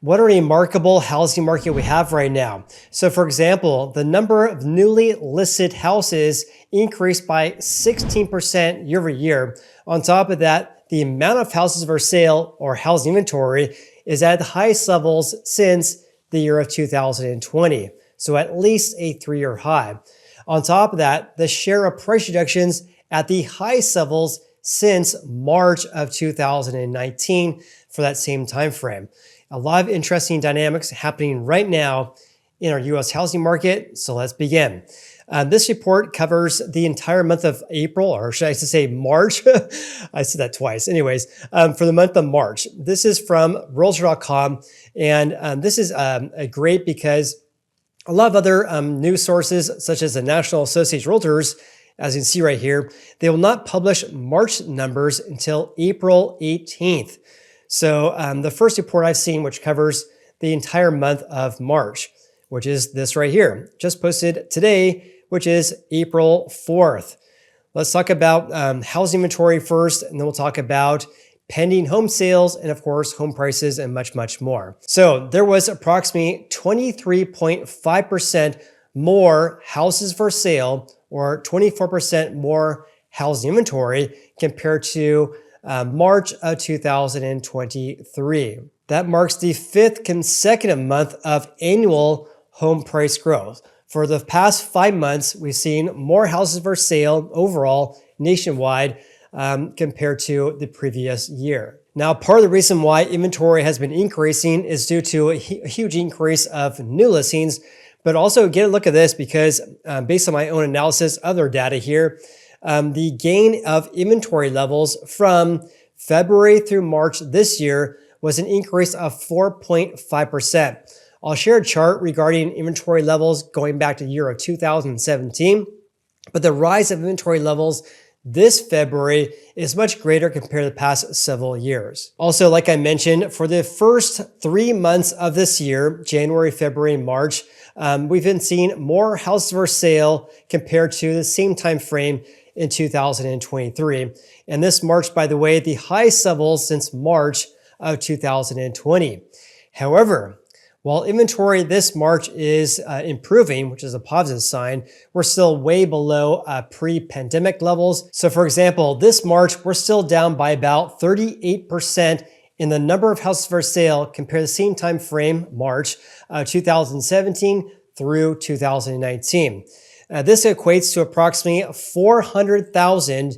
What a remarkable housing market we have right now. So for example, the number of newly listed houses increased by 16% year over year. On top of that, the amount of houses for sale or housing inventory is at the highest levels since the year of 2020. So at least a 3-year high. On top of that, the share of price reductions at the highest levels since March of 2019 for that same time frame. A lot of interesting dynamics happening right now in our US housing market. So let's begin. This report covers the entire month of April, or should I say March? I said that twice. Anyways, for the month of March. This is from Realtor.com. And this is great because a lot of other news sources, such as the National Association of Realtors, as you can see right here, they will not publish March numbers until April 18th. So the first report I've seen, which covers the entire month of March, which is this right here, just posted today, which is April 4th. Let's talk about housing inventory first, and then we'll talk about pending home sales and of course, home prices and much, much more. So there was approximately 23.5% more houses for sale or 24% more housing inventory compared to March of 2023. That marks the 5th consecutive month of annual home price growth. For the past 5 months, we've seen more houses for sale overall nationwide compared to the previous year. Now, part of the reason why inventory has been increasing is due to a huge increase of new listings, but also get a look at this because based on my own analysis of their data here, the gain of inventory levels from February through March this year was an increase of 4.5%. I'll share a chart regarding inventory levels going back to the year of 2017, but the rise of inventory levels this February is much greater compared to the past several years. Also, like I mentioned, for the first 3 months of this year, January, February, and March, we've been seeing more houses for sale compared to the same time frame in 2023. And this marks, by the way, the highest levels since March of 2020. However, while inventory this March is improving, which is a positive sign, we're still way below pre-pandemic levels. So for example, this March, we're still down by about 38% in the number of houses for sale compared to the same time frame, March 2017 through 2019. This equates to approximately 400,000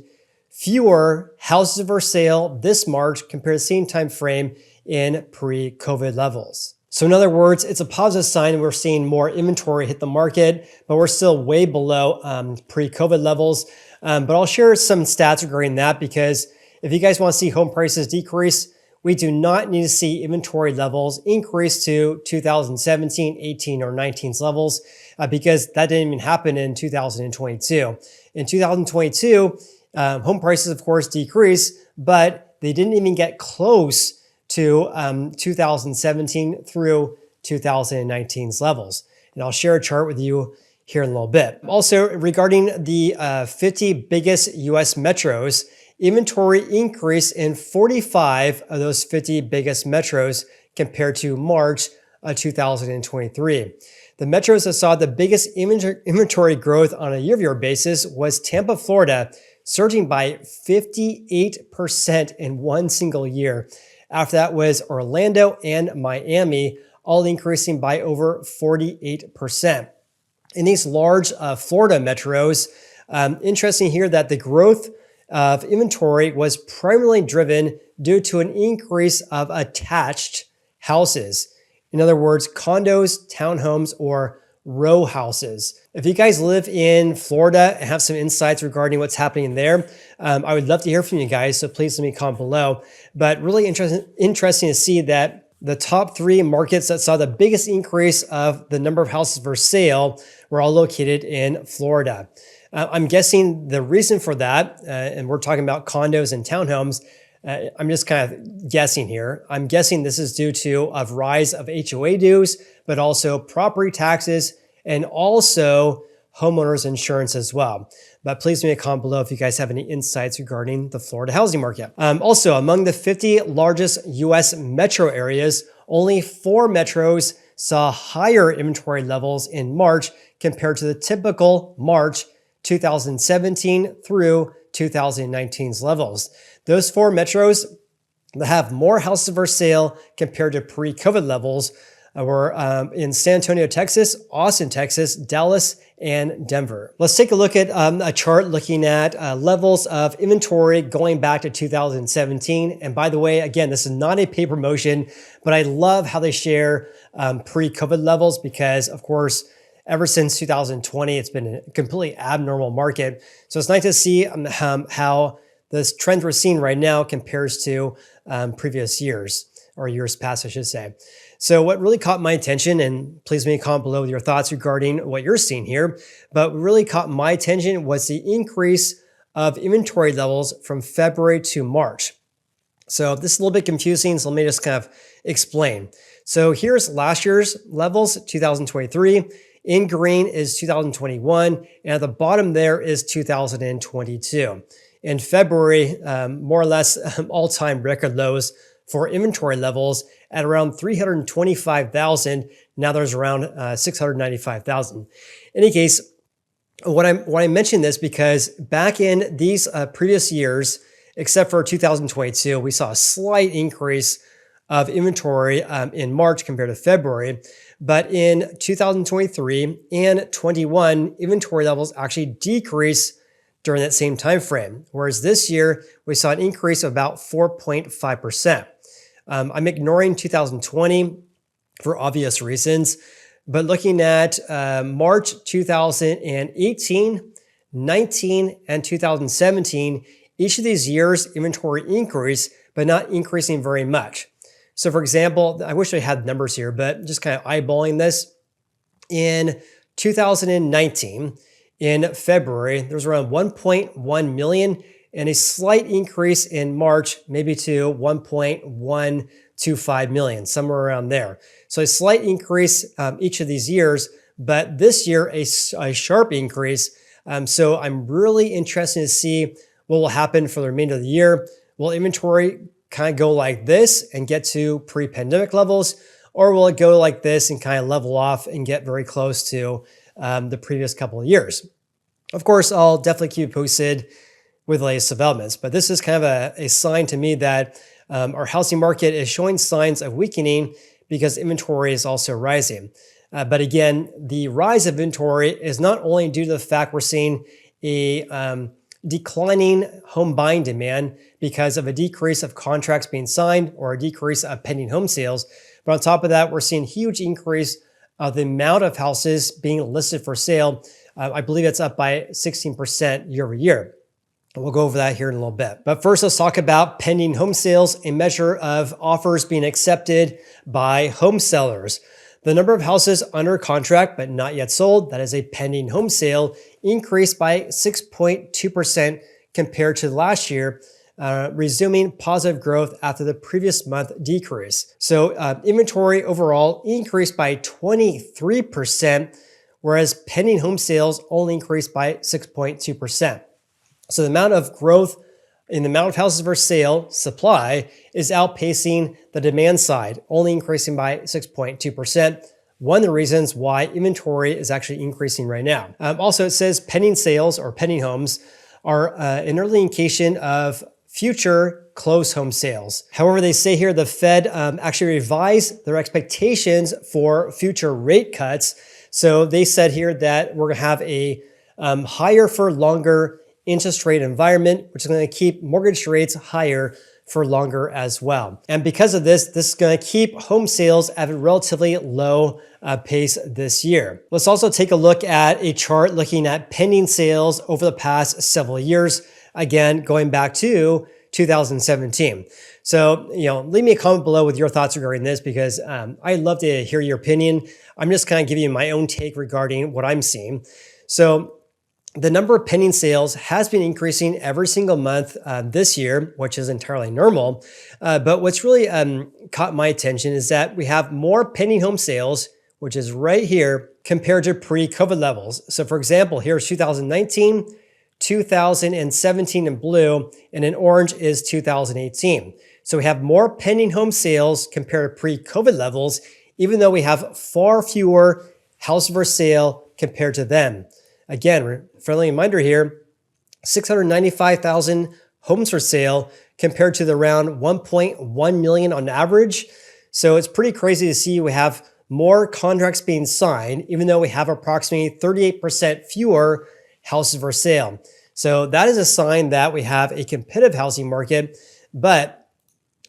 fewer houses for sale this March compared to the same time frame in pre-COVID levels. So in other words, it's a positive sign we're seeing more inventory hit the market, but we're still way below pre-COVID levels. But I'll share some stats regarding that because if you guys want to see home prices decrease, we do not need to see inventory levels increase to 2017, 18, or 19's levels because that didn't even happen in 2022. In 2022, home prices, of course, decreased, but they didn't even get close to 2017 through 2019's levels. And I'll share a chart with you here in a little bit. Also, regarding the 50 biggest US metros, inventory increased in 45 of those 50 biggest metros compared to March of 2023. The metros that saw the biggest inventory growth on a year-over-year basis was Tampa, Florida, surging by 58% in one single year. After that was Orlando and Miami, all increasing by over 48%. In these large Florida metros, interesting here that the growth of inventory was primarily driven due to an increase of attached houses. In other words, condos, townhomes, or row houses. If you guys live in Florida and have some insights regarding what's happening there, I would love to hear from you guys, so please let me comment below. But really interesting to see that the top 3 markets that saw the biggest increase of the number of houses for sale were all located in Florida. I'm guessing the reason for that, and we're talking about condos and townhomes, I'm just kind of guessing here. I'm guessing this is due to a rise of HOA dues, but also property taxes and also homeowners insurance as well. But please leave me a comment below if you guys have any insights regarding the Florida housing market. Also, among the 50 largest US metro areas, Only 4 metros saw higher inventory levels in March compared to the typical March 2017 through 2019's levels. Those 4 metros that have more houses for sale compared to pre-COVID levels were in San Antonio, Texas, Austin, Texas, Dallas, and Denver. Let's take a look at a chart looking at levels of inventory going back to 2017. And by the way, again, this is not a paid promotion, but I love how they share pre-COVID levels because, of course, ever since 2020, it's been a completely abnormal market. So it's nice to see how this trend we're seeing right now compares to previous years, or years past, I should say. So what really caught my attention, and please leave a comment below with your thoughts regarding what you're seeing here, but what really caught my attention was the increase of inventory levels from February to March. So this is a little bit confusing, so let me just kind of explain. So here's last year's levels, 2023. In green is 2021, and at the bottom there is 2022. In February, more or less all-time record lows for inventory levels at around 325,000. Now there's around 695,000. In any case, what I mentioned this because back in these previous years, except for 2022, we saw a slight increase of inventory in March compared to February. But in 2023 and 21, inventory levels actually decreased during that same time frame. Whereas this year, we saw an increase of about 4.5%. I'm ignoring 2020 for obvious reasons, but looking at March 2018, 19, and 2017, each of these years, inventory increased, but not increasing very much. So for example, I wish I had numbers here, but just kind of eyeballing this. In 2019, in February, there was around 1.1 million and a slight increase in March, maybe to 1.125 million, somewhere around there. So a slight increase each of these years, but this year a sharp increase. So I'm really interested to see what will happen for the remainder of the year. Will inventory kind of go like this and get to pre-pandemic levels, or will it go like this and kind of level off and get very close to the previous couple of years? Of course, I'll definitely keep you posted with the latest developments, but this is kind of a sign to me that our housing market is showing signs of weakening because inventory is also rising. But again, the rise of inventory is not only due to the fact we're seeing a declining home buying demand because of a decrease of contracts being signed or a decrease of pending home sales, but on top of that, we're seeing a huge increase of the amount of houses being listed for sale. I believe it's up by 16% year over year. We'll go over that here in a little bit. But first, let's talk about pending home sales, a measure of offers being accepted by home sellers. The number of houses under contract but not yet sold, that is a pending home sale, increased by 6.2% compared to last year, resuming positive growth after the previous month decrease. So inventory overall increased by 23%, whereas pending home sales only increased by 6.2%. So the amount of growth in the amount of houses for sale, supply, is outpacing the demand side, only increasing by 6.2%. One of the reasons why inventory is actually increasing right now. Also, it says pending sales or pending homes are an early indication of future closed home sales. However, they say here the Fed actually revised their expectations for future rate cuts. So they said here that we're going to have a higher for longer interest rate environment, which is going to keep mortgage rates higher for longer as well. And because of this is going to keep home sales at a relatively low pace this year. Let's also take a look at a chart looking at pending sales over the past several years. Again, going back to 2017. So, leave me a comment below with your thoughts regarding this because I'd love to hear your opinion. I'm just kind of giving you my own take regarding what I'm seeing. So the number of pending sales has been increasing every single month this year, which is entirely normal. But what's really caught my attention is that we have more pending home sales, which is right here, compared to pre-COVID levels. So for example, here's 2019, 2017 in blue, and in orange is 2018. So we have more pending home sales compared to pre-COVID levels, even though we have far fewer houses for sale compared to them. Again, friendly reminder here, 695,000 homes for sale compared to the around 1.1 million on average. So it's pretty crazy to see we have more contracts being signed, even though we have approximately 38% fewer houses for sale. So that is a sign that we have a competitive housing market. But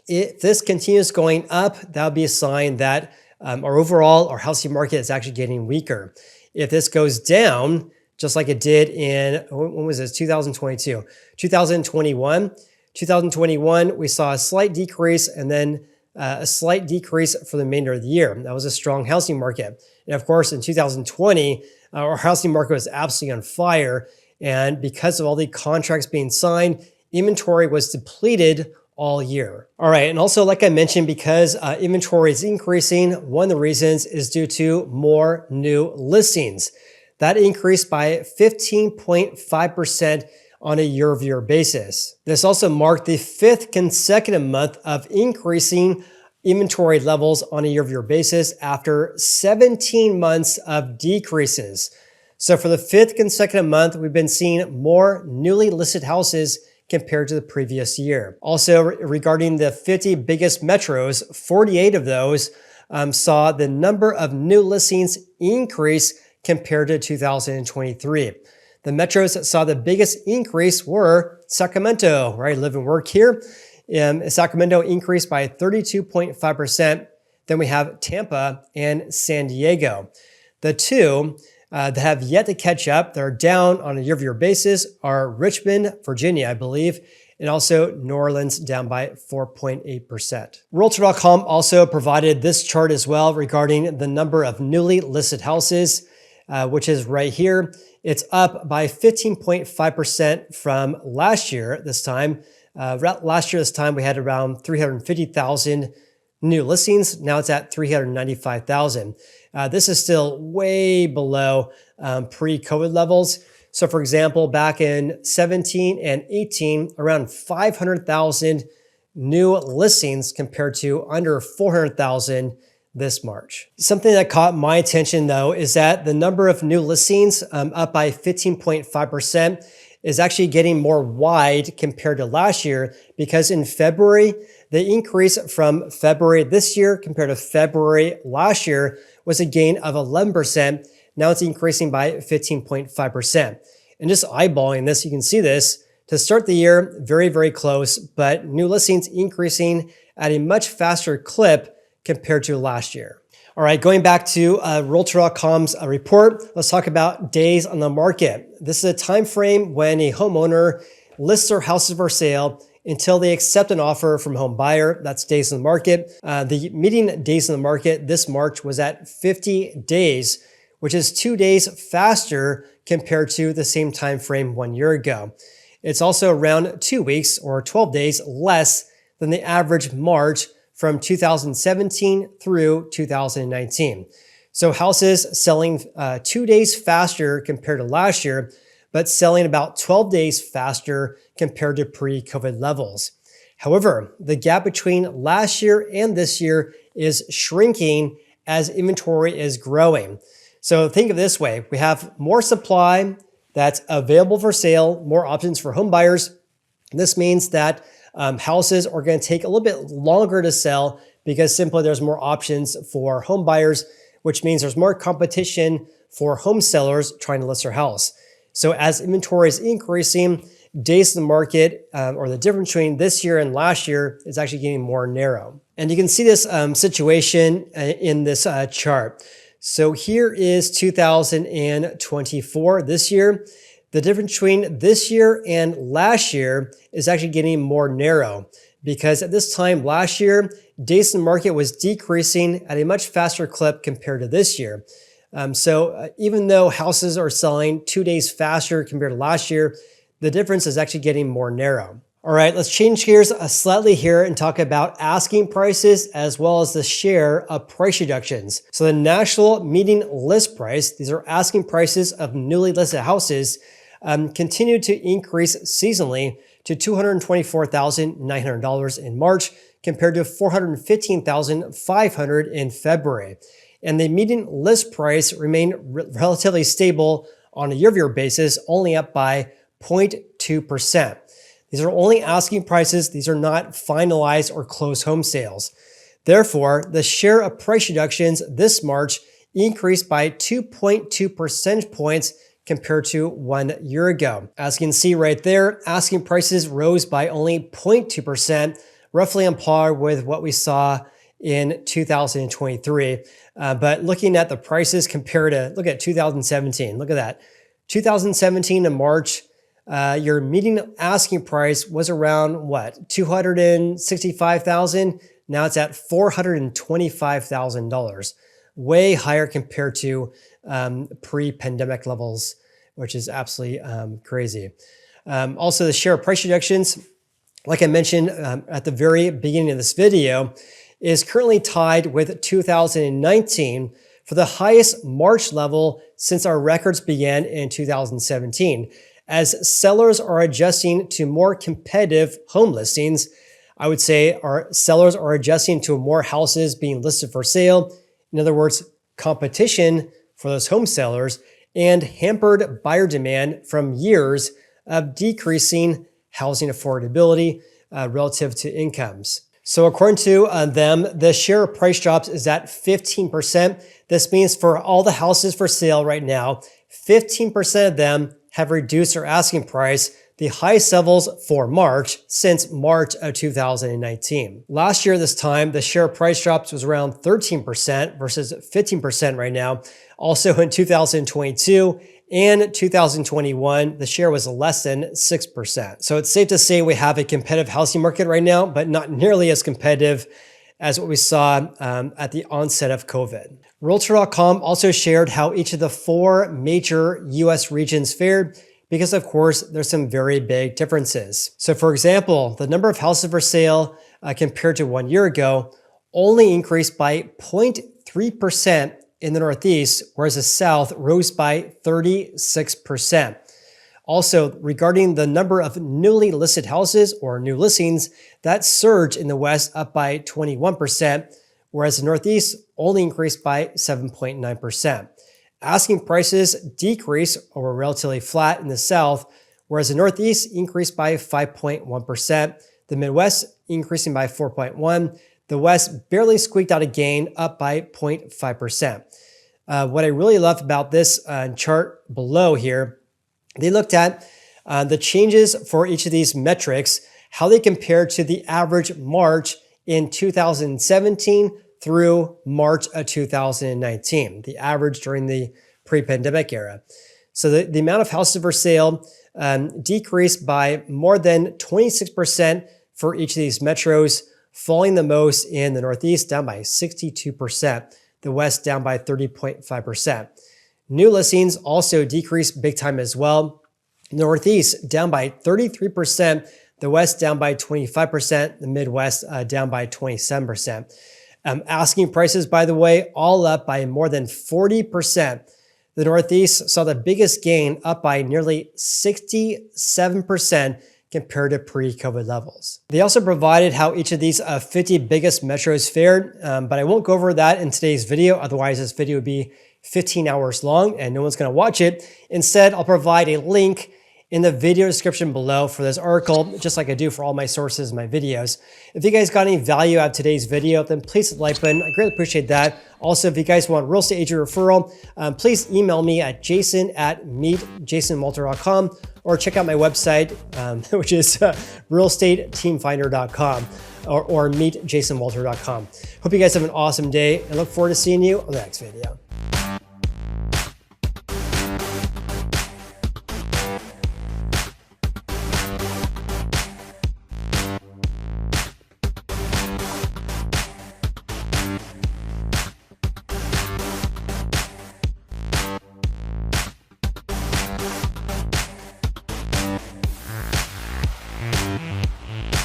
if this continues going up, that would be a sign that our housing market is actually getting weaker. If this goes down, just like it did in, when was this, 2022, 2021, we saw a slight decrease and then a slight decrease for the remainder of the year. That was a strong housing market. And of course, in 2020, our housing market was absolutely on fire. And because of all the contracts being signed, inventory was depleted all year. All right, and also like I mentioned, because inventory is increasing, one of the reasons is due to more new listings. That increased by 15.5% on a year-over-year basis. This also marked the 5th consecutive month of increasing inventory levels on a year-over-year basis after 17 months of decreases. So for the 5th consecutive month, we've been seeing more newly listed houses compared to the previous year. Also, regarding the 50 biggest metros, 48 of those saw the number of new listings increase compared to 2023. The metros that saw the biggest increase were Sacramento, where I live and work here. Sacramento increased by 32.5%. Then we have Tampa and San Diego. The two that have yet to catch up, they're down on a year-over-year basis, are Richmond, Virginia, I believe, and also New Orleans, down by 4.8%. Realtor.com also provided this chart as well regarding the number of newly listed houses, which is right here. It's up by 15.5% from last year at this time. Last year, this time, we had around 350,000 new listings. Now it's at 395,000. This is still way below pre-COVID levels. So for example, back in 17 and 18, around 500,000 new listings compared to under 400,000 this March. Something that caught my attention though is that the number of new listings up by 15.5% is actually getting more wide compared to last year, because in February, the increase from February this year compared to February last year was a gain of 11%. Now it's increasing by 15.5%. And just eyeballing this, you can see this. To start the year, very, very close, but new listings increasing at a much faster clip compared to last year. All right, going back to Realtor.com's report, let's talk about days on the market. This is a time frame when a homeowner lists their houses for sale until they accept an offer from a home buyer. That's days on the market. The median days on the market this March was at 50 days, which is 2 days faster compared to the same time frame 1 year ago. It's also around 2 weeks or 12 days less than the average March from 2017 through 2019. So houses selling 2 days faster compared to last year, but selling about 12 days faster compared to pre-COVID levels. However, the gap between last year and this year is shrinking as inventory is growing. So think of it this way. We have more supply that's available for sale, more options for home buyers. This means that houses are going to take a little bit longer to sell because simply there's more options for home buyers, which means there's more competition for home sellers trying to list their house. So as inventory is increasing, days in the market, or the difference between this year and last year, is actually getting more narrow. And you can see this situation in this chart. So here is 2024, this year. The difference between this year and last year is actually getting more narrow, because at this time last year, days in the market was decreasing at a much faster clip compared to this year. So even though houses are selling 2 days faster compared to last year, the difference is actually getting more narrow. All right, let's change gears slightly here and talk about asking prices as well as the share of price reductions. So the national median list price, these are asking prices of newly listed houses, continued to increase seasonally to $224,900 in March compared to 415,500 in February. And the median list price remained relatively stable on a year-over-year basis, only up by 0.2%. These are only asking prices. These are not finalized or closed home sales. Therefore, the share of price reductions this March increased by 2.2 percentage points compared to 1 year ago. As you can see right there, asking prices rose by only 0.2%, roughly on par with what we saw in 2023. But looking at the prices compared to, look at 2017, look at that. 2017 in March, your median asking price was around what, 265,000? Now it's at $425,000, way higher compared to pre-pandemic levels, which is absolutely crazy. Also, the share of price reductions, like I mentioned at the very beginning of this video, is currently tied with 2019 for the highest March level since our records began in 2017. As sellers are adjusting to more competitive home listings, I would say our sellers are adjusting to more houses being listed for sale. In other words, competition for those home sellers and hampered buyer demand from years of decreasing housing affordability relative to incomes. So according to them, the share of price drops is at 15%. This means for all the houses for sale right now, 15% of them have reduced their asking price, the highest levels for March since March of 2019. Last year, this time, the share of price drops was around 13% versus 15% right now. Also in 2022 and 2021, the share was less than 6%. So it's safe to say we have a competitive housing market right now, but not nearly as competitive as what we saw at the onset of COVID. Realtor.com also shared how each of the 4 major US regions fared, because of course, there's some very big differences. So for example, the number of houses for sale compared to 1 year ago only increased by 0.3% in the Northeast, whereas the South rose by 36%. Also, regarding the number of newly listed houses or new listings, that surged in the West up by 21%, whereas the Northeast only increased by 7.9%. Asking prices decreased or were relatively flat in the South, whereas the Northeast increased by 5.1%, the Midwest increasing by 4.1%, the West barely squeaked out a gain, up by 0.5%. What I really love about this chart below here, they looked at the changes for each of these metrics, how they compare to the average March in 2017 through March of 2019, the average during the pre-pandemic era. So the amount of houses for sale decreased by more than 26% for each of these metros, falling the most in the Northeast, down by 62%, the West down by 30.5%. New listings also decreased big time as well. Northeast down by 33%, the West down by 25%, the Midwest down by 27%. Asking prices, by the way, all up by more than 40%. The Northeast saw the biggest gain, up by nearly 67% compared to pre-COVID levels. They also provided how each of these 50 biggest metros fared, but I won't go over that in today's video. Otherwise, this video would be 15 hours long and no one's going to watch it. Instead, I'll provide a link in the video description below for this article, just like I do for all my sources and my videos. If you guys got any value out of today's video, then please hit the like button. I greatly appreciate that. Also, if you guys want real estate agent referral, please email me at jason@meetjasonwalter.com or check out my website, which is realestateteamfinder.com or meetjasonwalter.com. Hope you guys have an awesome day and look forward to seeing you on the next video.